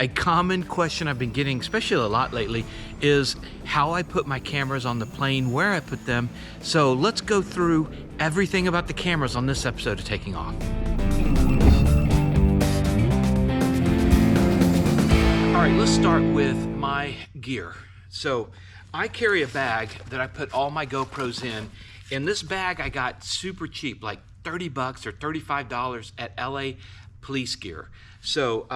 A common question I've been getting, especially a lot lately, is how I put my cameras on the plane, where I put them. So let's go through everything about the cameras on this episode of Taking Off. All right, let's start with my gear. So I carry a bag that I put all my GoPros in. And this bag I got super cheap, like 30 bucks or $35 at LA Police Gear. So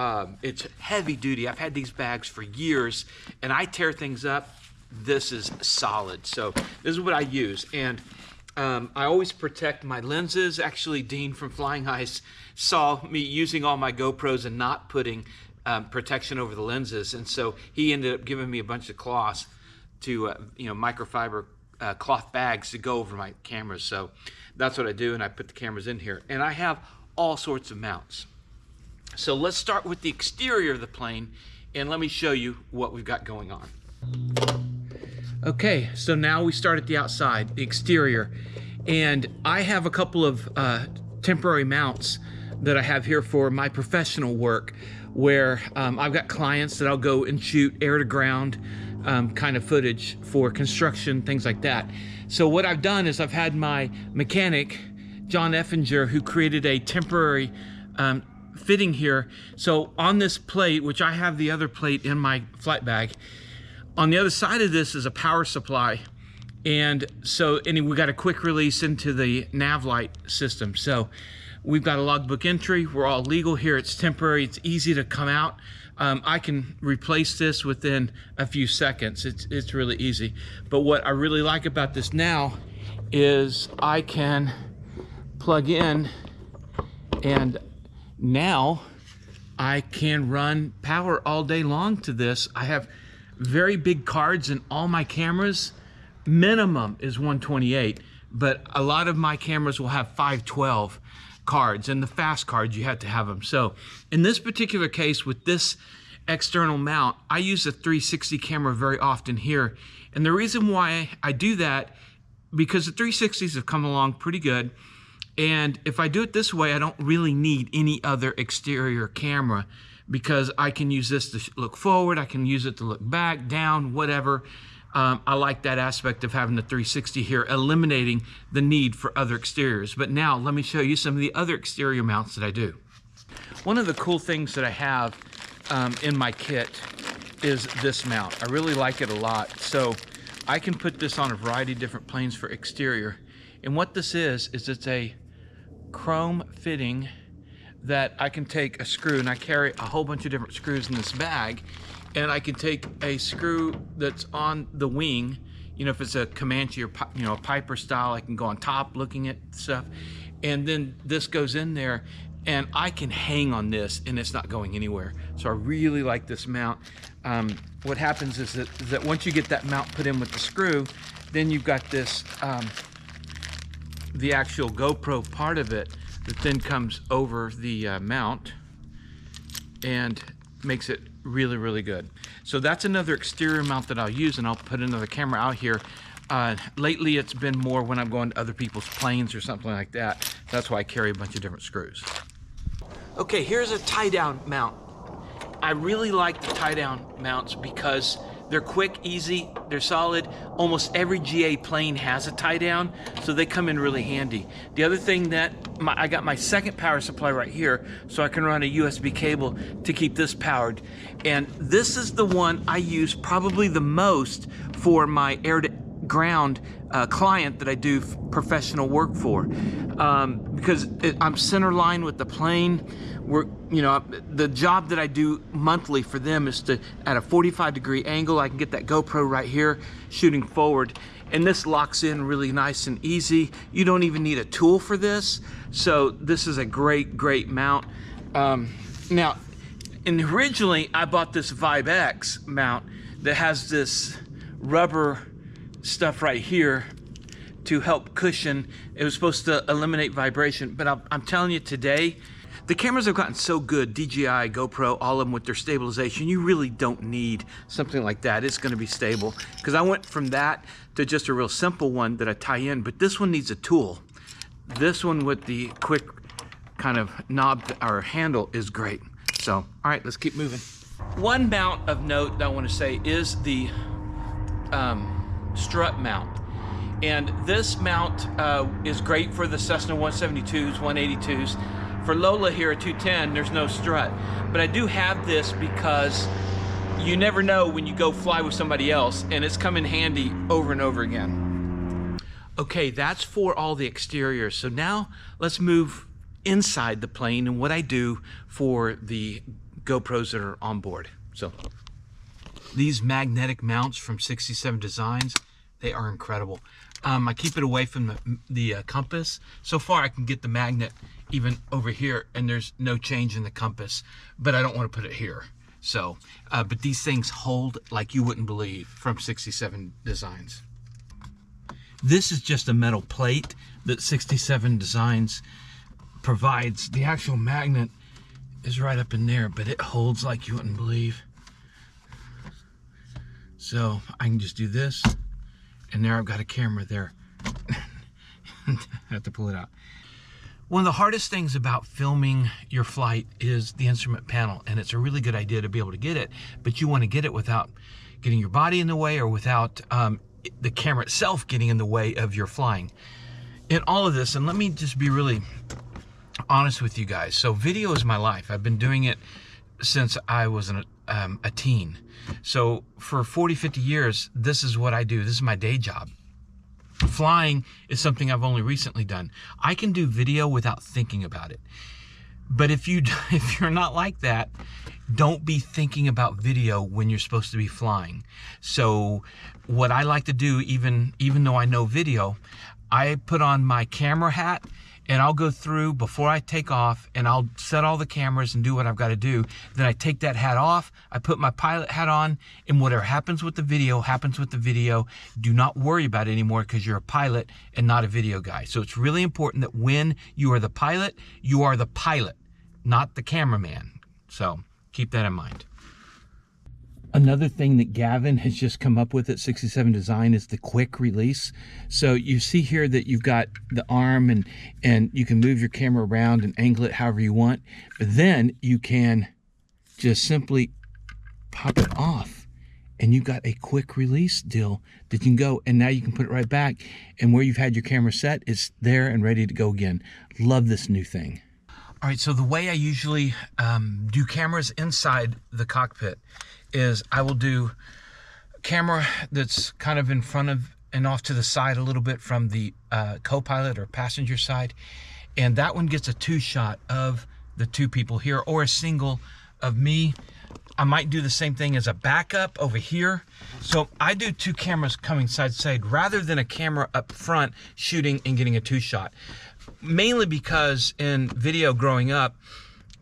it's heavy duty. I've had these bags for years and I tear things up. This is solid. So this is what I use. And I always protect my lenses. Actually, Dean from Flying Ice saw me using all my GoPros and not putting protection over the lenses. And so he ended up giving me a bunch of cloths to, microfiber cloth bags to go over my cameras. So that's what I do, and I put the cameras in here. And I have all sorts of mounts. So let's start with the exterior of the plane, and let me show you what we've got going on. Okay, so now we start at the outside, the exterior. And I have a couple of temporary mounts that I have here for my professional work, where I've got clients that I'll go and shoot air to ground kind of footage for construction, things like that. So what I've done is I've had my mechanic, John Effinger, who created a temporary fitting here. So on this plate, which I have the other plate in my flight bag, on the other side of this is a power supply. And we got a quick release into the nav light system. So we've got a logbook entry. We're all legal here. It's temporary. It's easy to come out. I can replace this within a few seconds. It's really easy. But what I really like about this now is I can plug in, and now I can run power all day long to this. I have very big cards in all my cameras. Minimum is 128, but a lot of my cameras will have 512 cards, and the fast cards, you have to have them. So in this particular case with this external mount, I use a 360 camera very often here. And the reason why I do that, because the 360s have come along pretty good. And if I do it this way, I don't really need any other exterior camera, because I can use this to look forward. I can use it to look back, down, whatever. I like that aspect of having the 360 here, eliminating the need for other exteriors. But now let me show you some of the other exterior mounts that I do. One of the cool things that I have in my kit is this mount. I really like it a lot. So I can put this on a variety of different planes for exterior. And what this is it's a chrome fitting that I can take a screw, and I carry a whole bunch of different screws in this bag. And I can take a screw that's on the wing, if it's a Comanche or a Piper style, I can go on top looking at stuff. And then this goes in there, and I can hang on this, and it's not going anywhere. So I really like this mount. What happens is that once you get that mount put in with the screw, then you've got this, the actual GoPro part of it that then comes over the mount and makes it really, really good. So that's another exterior mount that I'll use, and I'll put another camera out here. Lately it's been more when I'm going to other people's planes or something like that. That's why I carry a bunch of different screws. Okay, here's a tie-down mount. I really like the tie-down mounts because they're quick, easy, they're solid. Almost every GA plane has a tie-down, so they come in really handy. The other thing that I got my second power supply right here, so I can run a USB cable to keep this powered. And this is the one I use probably the most for my air-to-ground client that I do professional work for, because I'm center line with the plane. The job that I do monthly for them is to, at a 45-degree angle, I can get that GoPro right here shooting forward, and this locks in really nice and easy. You don't even need a tool for this, so this is a great mount. Now, and originally I bought this Vibe X mount that has this rubber stuff right here to help cushion. It was supposed to eliminate vibration, but I'm telling you today, the cameras have gotten so good, DJI, GoPro, all of them with their stabilization, you really don't need something like that. It's gonna be stable. Because I went from that to just a real simple one that I tie in, but this one needs a tool. This one with the quick kind of knob or handle is great. So, all right, let's keep moving. One mount of note that I want to say is the strut mount. And this mount is great for the Cessna 172s, 182s. For Lola here at 210, there's no strut. But I do have this because you never know when you go fly with somebody else, and it's come in handy over and over again. Okay, that's for all the exterior. So now let's move inside the plane and what I do for the GoPros that are on board. So these magnetic mounts from 67 Designs, they are incredible. I keep it away from the compass. So far I can get the magnet even over here and there's no change in the compass, but I don't want to put it here. So, but these things hold like you wouldn't believe from 67 Designs. This is just a metal plate that 67 Designs provides. The actual magnet is right up in there, but it holds like you wouldn't believe. So I can just do this, and there I've got a camera there. I have to pull it out. One of the hardest things about filming your flight is the instrument panel, and it's a really good idea to be able to get it, but you want to get it without getting your body in the way or without the camera itself getting in the way of your flying. In all of this, and let me just be really honest with you guys. So video is my life. I've been doing it since I was a teen. So for 40, 50 years, this is what I do. This is my day job. Flying is something I've only recently done. I can do video without thinking about it. But if you're not like that, don't be thinking about video when you're supposed to be flying. So what I like to do, even though I know video, I put on my camera hat and I'll go through before I take off and I'll set all the cameras and do what I've got to do. Then I take that hat off, I put my pilot hat on, and whatever happens with the video, happens with the video. Do not worry about it anymore because you're a pilot and not a video guy. So it's really important that when you are the pilot, not the cameraman. So keep that in mind. Another thing that Gavin has just come up with at 67 Design is the quick release. So you see here that you've got the arm and you can move your camera around and angle it however you want. But then you can just simply pop it off and you've got a quick release deal that you can go, and now you can put it right back, and where you've had your camera set is there and ready to go again. Love this new thing. All right, so the way I usually do cameras inside the cockpit is I will do a camera that's kind of in front of and off to the side a little bit from the co-pilot or passenger side, and that one gets a two shot of the two people here, or a single of me. I might do the same thing as a backup over here. So I do two cameras coming side to side rather than a camera up front shooting and getting a two shot. Mainly because in video growing up,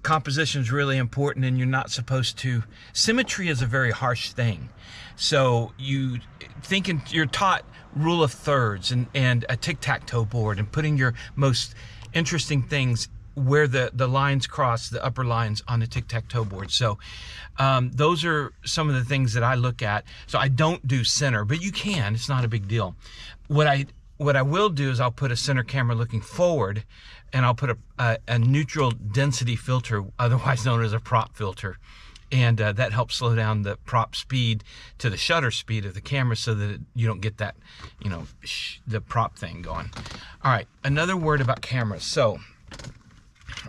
composition is really important and you're not supposed to, symmetry is a very harsh thing. So you're taught rule of thirds and a tic-tac-toe board and putting your most interesting things where the lines cross, the upper lines on the tic-tac-toe board. So those are some of the things that I look at. So I don't do center, but you can, it's not a big deal. What I will do is I'll put a center camera looking forward, and I'll put a neutral density filter, otherwise known as a prop filter. And that helps slow down the prop speed to the shutter speed of the camera so that you don't get that, the prop thing going. All right, another word about cameras. So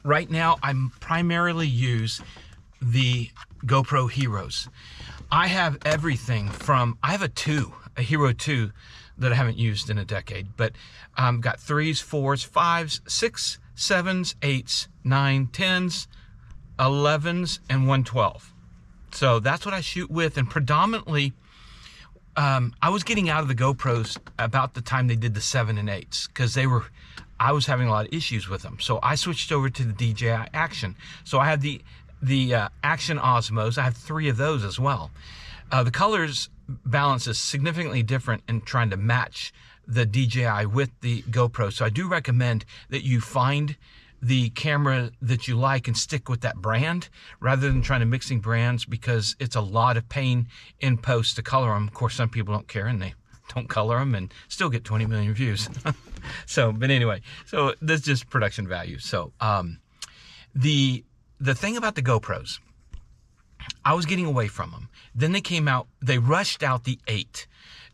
right now I primarily use the GoPro Heroes. I have everything from, I have a Hero 2 that I haven't used in a decade, but got 3s, 4s, 5s, 6s, 7s, 8s, 9s, 10s, 11s, and 112. So that's what I shoot with, and predominantly, I was getting out of the GoPros about the time they did the 7 and 8s, because I was having a lot of issues with them. So I switched over to the DJI Action. So I have the Action Osmos. I have 3 of those as well. The colors balance is significantly different in trying to match the DJI with the GoPro. So I do recommend that you find the camera that you like and stick with that brand rather than trying to mixing brands, because it's a lot of pain in post to color them. Of course, some people don't care and they don't color them and still get 20 million views. So, but anyway, so that's just production value. So the thing about the GoPros I was getting away from them. Then they came out, they rushed out the 8.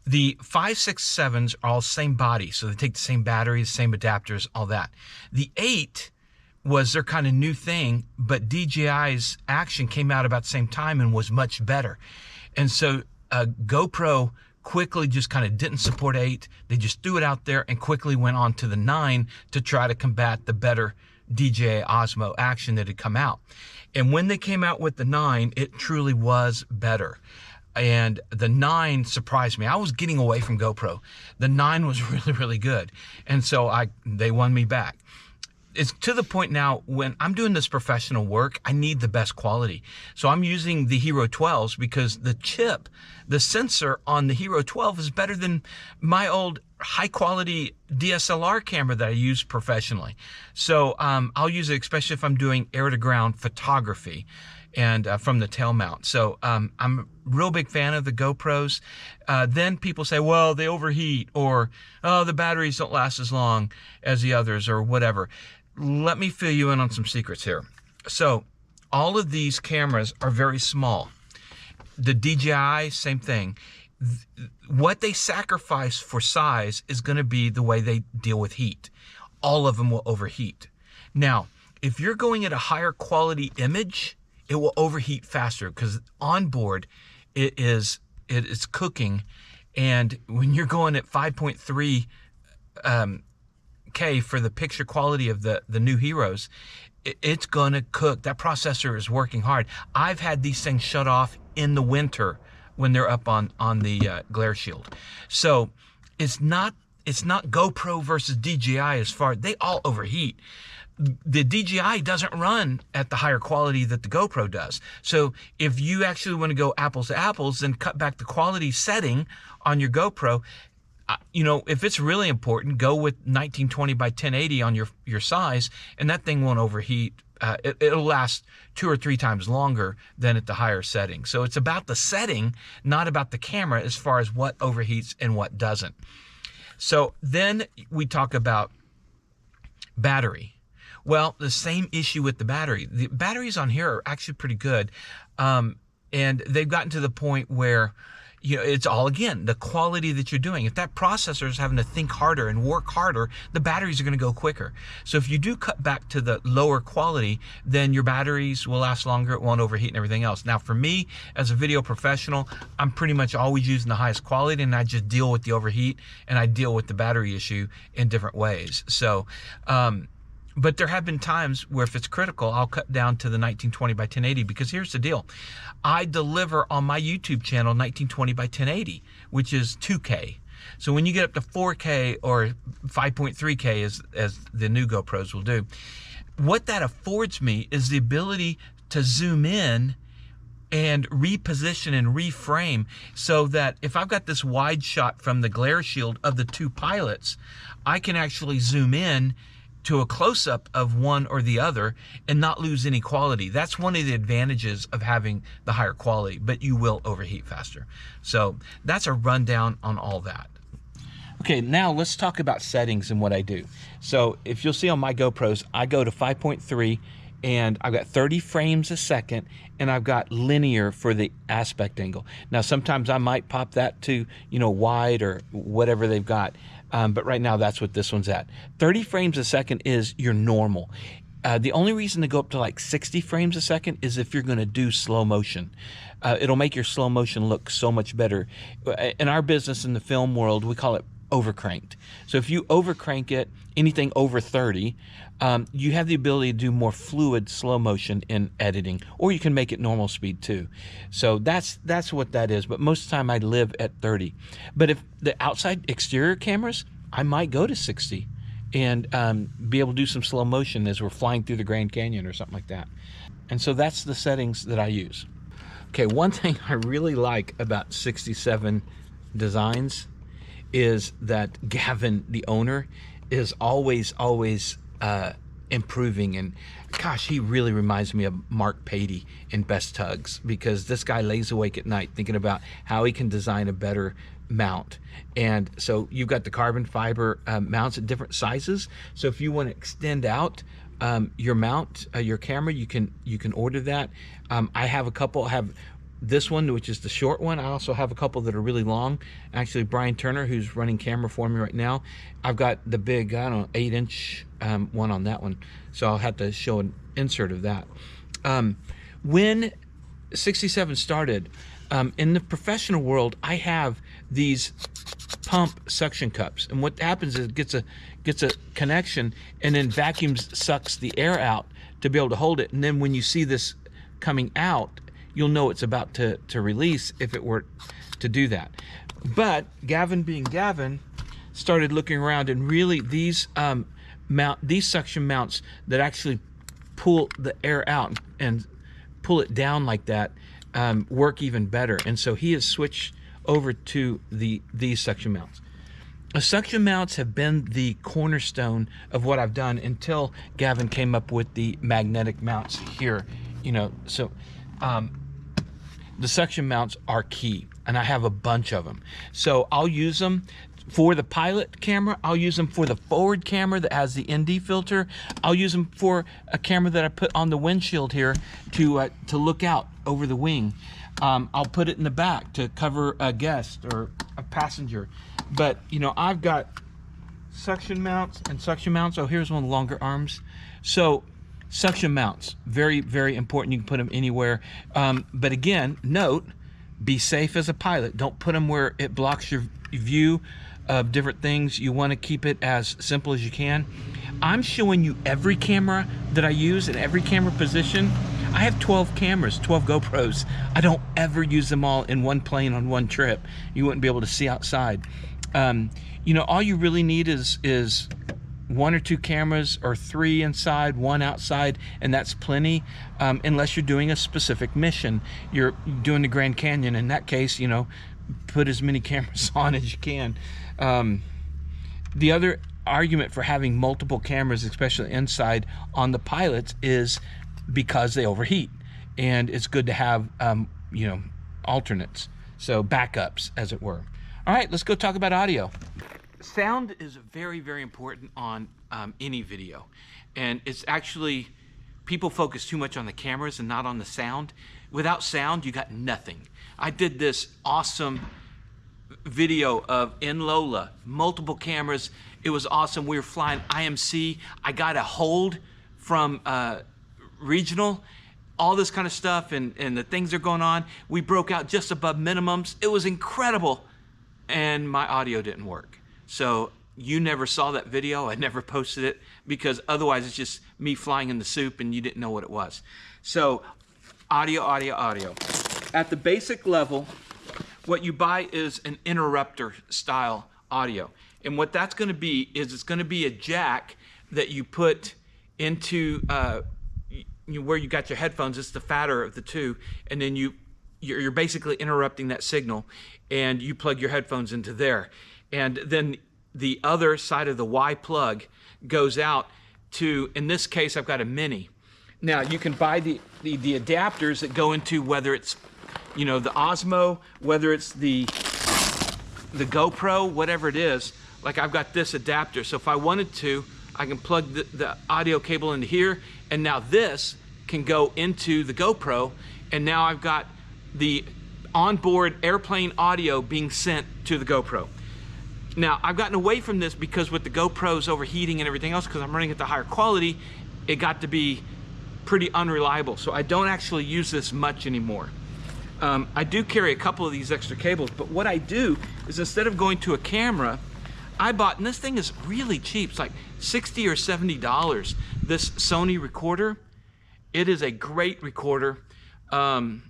The 5, 6, 7s are all same body, so they take the same batteries, same adapters, all that. The 8 was their kind of new thing, but DJI's action came out about the same time and was much better. And so GoPro quickly just kind of didn't support 8. They just threw it out there and quickly went on to the 9 to try to combat the better DJI Osmo action that had come out. And when they came out with the 9, it truly was better. And the 9 surprised me. I was getting away from GoPro. The 9 was really, really good. And so they won me back. It's to the point now when I'm doing this professional work, I need the best quality. So I'm using the Hero 12s because the chip, the sensor on the Hero 12 is better than my old high quality DSLR camera that I use professionally. So I'll use it, especially if I'm doing air to ground photography and from the tail mount. So I'm a real big fan of the GoPros. Then people say, well, they overheat, or, oh, the batteries don't last as long as the others, or whatever. Let me fill you in on some secrets here. So all of these cameras are very small. The DJI, same thing. What they sacrifice for size is going to be the way they deal with heat. All of them will overheat. Now, if you're going at a higher quality image, it will overheat faster because on board it is cooking. And when you're going at 5.3 K for the picture quality of the new Heroes, it's going to cook. That processor is working hard. I've had these things shut off in the winter when they're up on the glare shield. So it's not GoPro versus DJI as far, they all overheat. The DJI doesn't run at the higher quality that the GoPro does. So if you actually want to go apples to apples, then cut back the quality setting on your GoPro. You know, if it's really important, go with 1920 by 1080 on your size, and that thing won't overheat. It'll last 2 or 3 times longer than at the higher setting. So it's about the setting, not about the camera as far as what overheats and what doesn't. So then we talk about battery. Well, the same issue with the battery. The batteries on here are actually pretty good. And they've gotten to the point where, you know, it's all, again, the quality that you're doing. If that processor is having to think harder and work harder, the batteries are going to go quicker. So if you do cut back to the lower quality, then your batteries will last longer, it won't overheat and everything else. Now, for me, as a video professional, I'm pretty much always using the highest quality, and I just deal with the overheat, and I deal with the battery issue in different ways. So, but there have been times where if it's critical, I'll cut down to the 1920 by 1080, because here's the deal. I deliver on my YouTube channel 1920 by 1080, which is 2K. So when you get up to 4K or 5.3K, as the new GoPros will do, what that affords me is the ability to zoom in and reposition and reframe, so that if I've got this wide shot from the glare shield of the two pilots, I can actually zoom in to a close-up of one or the other and not lose any quality. That's one of the advantages of having the higher quality, but you will overheat faster. So that's a rundown on all that. Okay, now let's talk about settings and what I do. So if you'll see on my GoPros, I go to 5.3 and I've got 30 frames a second, and I've got linear for the aspect angle. Now sometimes I might pop that to, you know, wide or whatever they've got. But right now that's what this one's at. 30 frames a second is your normal. The only reason to go up to like 60 frames a second is if you're going to do slow motion. It'll make your slow motion look so much better. In our business, in the film world, we call it overcranked. So if you overcrank it, anything over 30, you have the ability to do more fluid slow motion in editing, or you can make it normal speed too. So that's what that is. But most of the time I live at 30. But if the outside exterior cameras, I might go to 60 and be able to do some slow motion as we're flying through the Grand Canyon or something like that. And so that's the settings that I use. Okay, one thing I really like about 67 Designs is that Gavin, the owner, is always improving. And gosh, he really reminds me of Mark Patey in Best Tugs, because this guy lays awake at night thinking about how he can design a better mount. And so you've got the carbon fiber mounts at different sizes. So if you want to extend out your mount, your camera, you can order that. I have a couple. I have this one, which is the short one. I also have a couple that are really long. Actually, Brian Turner, who's running camera for me right now, I've got the big, I don't know, 8-inch one on that one. So I'll have to show an insert of that. When 67 started, in the professional world, I have these pump suction cups, and what happens is it gets a connection, and then vacuums sucks the air out to be able to hold it. And then when you see this coming out, you'll know it's about to release if it were to do that. But Gavin, being Gavin, started looking around, and really these these suction mounts that actually pull the air out and pull it down like that work even better. And so he has switched over to these suction mounts. Suction mounts have been the cornerstone of what I've done until Gavin came up with the magnetic mounts here. So the suction mounts are key, and I have a bunch of them. So I'll use them for the pilot camera. I'll use them for the forward camera that has the ND filter. I'll use them for a camera that I put on the windshield here to look out over the wing. I'll put it in the back to cover a guest or a passenger. But I've got suction mounts and suction mounts. Oh, here's one of the longer arms. So suction mounts, very, very important. You can put them anywhere. But again, note, be safe as a pilot. Don't put them where it blocks your view of different things. You want to keep it as simple as you can. I'm showing you every camera that I use in every camera position. I have 12 cameras, 12 GoPros. I don't ever use them all in one plane on one trip. You wouldn't be able to see outside. All you really need is 1 or 2 cameras, or 3 inside, 1 outside, and that's plenty, unless you're doing a specific mission. You're doing the Grand Canyon. In that case, put as many cameras on as you can. The other argument for having multiple cameras, especially inside on the pilots, is because they overheat, and it's good to have alternates, so backups, as it were. All right, let's go talk about audio. Sound is very, very important on any video, and it's actually, people focus too much on the cameras and not on the sound. Without sound, you got nothing. I did this awesome video of in Lola, multiple cameras. It was awesome. We were flying IMC. I got a hold from regional, all this kind of stuff, and the things that are going on. We broke out just above minimums. It was incredible, and my audio didn't work. So you never saw that video. I never posted it, because otherwise it's just me flying in the soup and you didn't know what it was. So audio. At the basic level, what you buy is an interrupter style audio. And what that's going to be is, it's going to be a jack that you put into where you got your headphones. It's the fatter of the two, and then you're basically interrupting that signal, and you plug your headphones into there. And then the other side of the Y plug goes out to, in this case, I've got a Mini. Now you can buy the adapters that go into, whether it's the Osmo, whether it's the GoPro, whatever it is. Like, I've got this adapter, so if I wanted to, I can plug the audio cable into here, and now this can go into the GoPro, and now I've got the onboard airplane audio being sent to the GoPro. Now, I've gotten away from this because with the GoPros overheating and everything else, because I'm running at the higher quality, it got to be pretty unreliable. So I don't actually use this much anymore. I do carry a couple of these extra cables, but what I do is, instead of going to a camera, I bought, and this thing is really cheap, it's like $60 or $70, this Sony recorder. It is a great recorder, and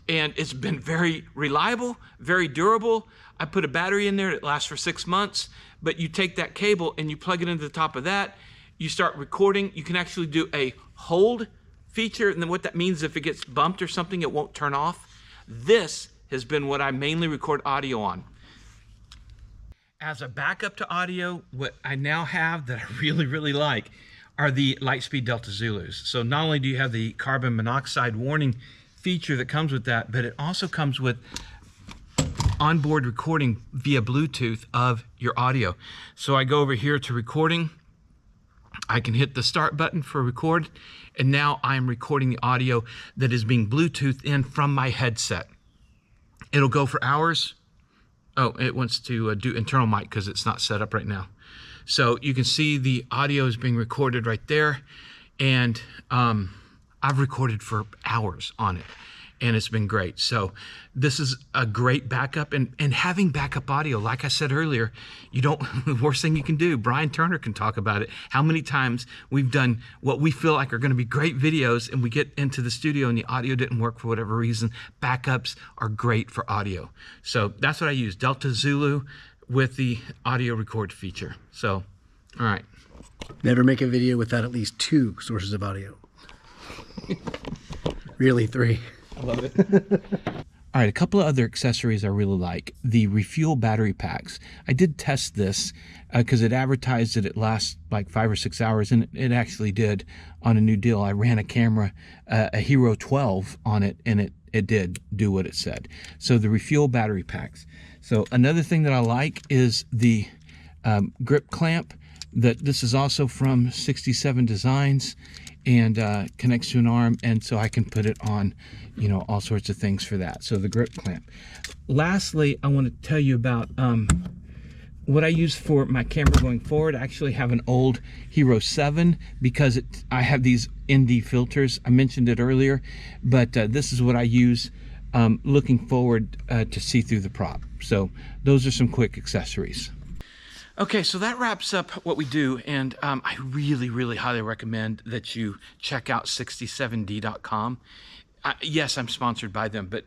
it's been very reliable, very durable. I put a battery in there that lasts for 6 months, but you take that cable and you plug it into the top of that, you start recording. You can actually do a hold feature, and then what that means is, if it gets bumped or something, it won't turn off. This has been what I mainly record audio on. As a backup to audio, what I now have that I really, really like are the Lightspeed Delta Zulus. So not only do you have the carbon monoxide warning feature that comes with that, but it also comes with onboard recording via Bluetooth of your audio. So I go over here to recording, I can hit the start button for record, and now I'm recording the audio that is being Bluetoothed in from my headset. It'll go for hours. Oh, it wants to do internal mic because it's not set up right now. So you can see the audio is being recorded right there, and I've recorded for hours on it, and it's been great. So this is a great backup, and having backup audio, like I said earlier, the worst thing you can do, Brian Turner can talk about it, how many times we've done what we feel like are going to be great videos, and we get into the studio and the audio didn't work for whatever reason. Backups are great for audio. So that's what I use, Delta Zulu with the audio record feature. So, all right. Never make a video without at least 2 sources of audio. Really 3. I love it. All right, a couple of other accessories I really like. The refuel battery packs. I did test this because it advertised that it lasts like 5 or 6 hours, and it actually did on a new deal. I ran a camera, a Hero 12 on it, and it did do what it said. So the refuel battery packs. So another thing that I like is the grip clamp. This is also from 67 Designs, and connects to an arm, and so I can put it on, all sorts of things for that. So the grip clamp. Lastly, I want to tell you about what I use for my camera going forward. I actually have an old Hero 7 because I have these ND filters. I mentioned it earlier, but this is what I use looking forward to see through the prop. So those are some quick accessories. Okay, so that wraps up what we do, and I really, really highly recommend that you check out 67D.com. Yes, I'm sponsored by them, but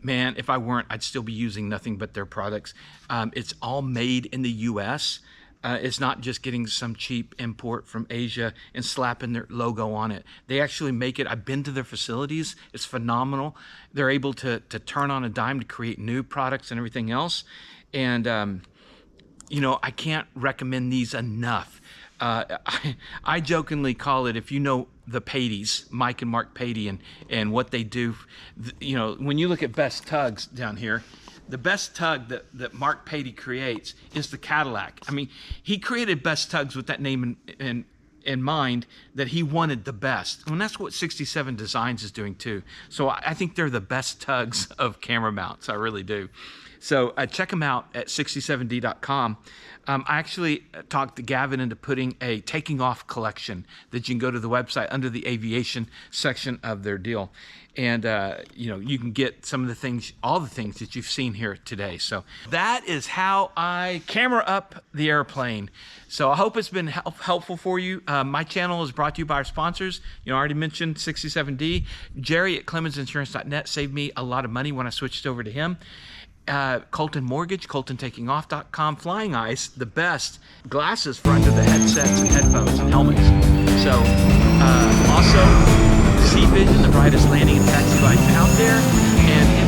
man, if I weren't, I'd still be using nothing but their products. It's all made in the US. It's not just getting some cheap import from Asia and slapping their logo on it. They actually make it. I've been to their facilities. It's phenomenal. They're able to turn on a dime to create new products and everything else. And I can't recommend these enough. I jokingly call it, if you know the Pateys, Mike and Mark Patey, and what they do, when you look at best tugs down here, the best tug that Mark Patey creates is the Cadillac. I mean, he created best tugs with that name in mind, that he wanted the best. And that's what 67 Designs is doing too. So I think they're the best tugs of camera mounts. I really do. So check them out at 67D.com. I actually talked to Gavin into putting a taking off collection that you can go to the website under the aviation section of their deal. And, you can get some of the things, all the things that you've seen here today. So that is how I camera up the airplane. So I hope it's been helpful for you. My channel is brought to you by our sponsors. I already mentioned 67D. Jerry at ClemensInsurance.net saved me a lot of money when I switched over to him. Colton Mortgage, ColtonTakingOff.com, Flying Eyes, the best glasses for under the headsets and headphones and helmets. So also, Sea Vision, the brightest landing and taxi lights out there, and